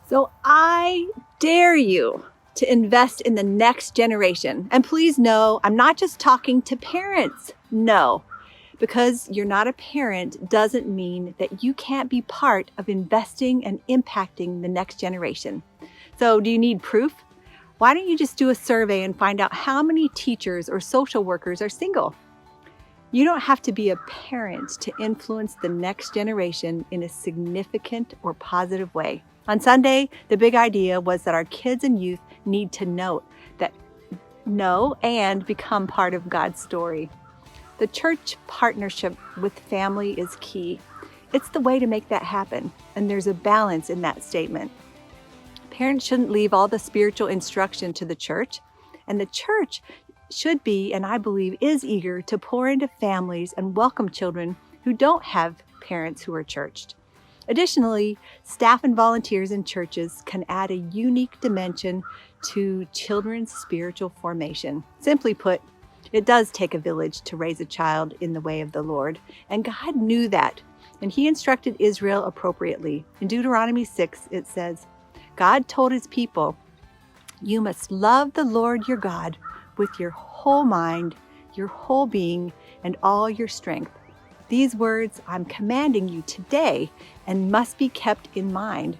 So I dare you to invest in the next generation. And please know, I'm not just talking to parents. No, because you're not a parent doesn't mean that you can't be part of investing and impacting the next generation. So do you need proof? Why don't you just do a survey and find out how many teachers or social workers are single? You don't have to be a parent to influence the next generation in a significant or positive way. On Sunday, the big idea was that our kids and youth need to know and become part of God's story. The church partnership with family is key. It's the way to make that happen, and there's a balance in that statement. Parents shouldn't leave all the spiritual instruction to the church, and the church should be, and I believe is eager to pour into families and welcome children who don't have parents who are churched. Additionally, staff and volunteers in churches can add a unique dimension to children's spiritual formation. Simply put, it does take a village to raise a child in the way of the Lord, and God knew that, and He instructed Israel appropriately. In Deuteronomy 6, it says, God told His people, "You must love the Lord your God with your whole mind, your whole being, and all your strength. These words I'm commanding you today and must be kept in mind.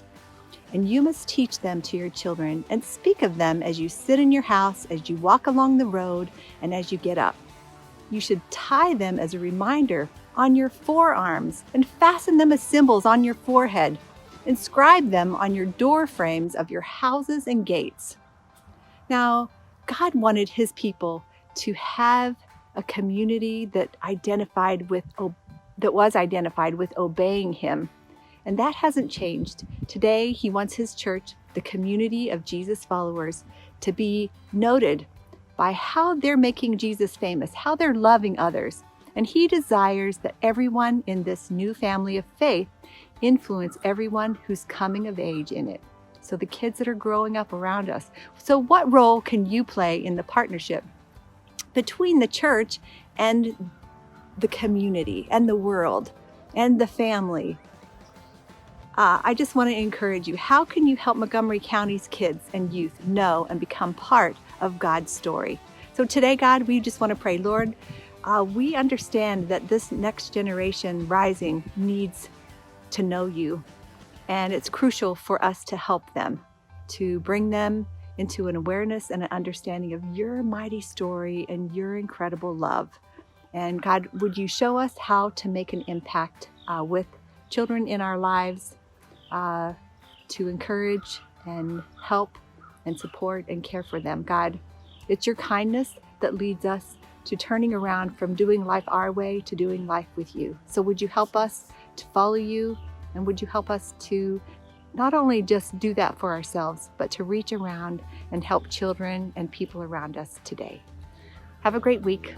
And you must teach them to your children and speak of them as you sit in your house, as you walk along the road, and as you get up. You should tie them as a reminder on your forearms and fasten them as symbols on your forehead. Inscribe them on your door frames of your houses and gates." Now, God wanted His people to have a community that was identified with obeying Him. And that hasn't changed. Today, He wants His church, the community of Jesus followers, to be noted by how they're making Jesus famous, how they're loving others. And He desires that everyone in this new family of faith influence everyone who's coming of age in it. So the kids that are growing up around us. So what role can you play in the partnership between the church and the community and the world and the family? I just want to encourage you. How can you help Montgomery County's kids and youth know and become part of God's story? So today, God, we just want to pray, Lord, we understand that this next generation rising needs to know you. And it's crucial for us to help them, to bring them into an awareness and an understanding of your mighty story and your incredible love. And God, would you show us how to make an impact with children in our lives, to encourage and help and support and care for them. God, it's your kindness that leads us to turning around from doing life our way to doing life with you. So would you help us to follow you? And would you help us to not only just do that for ourselves, but to reach around and help children and people around us today? Have a great week.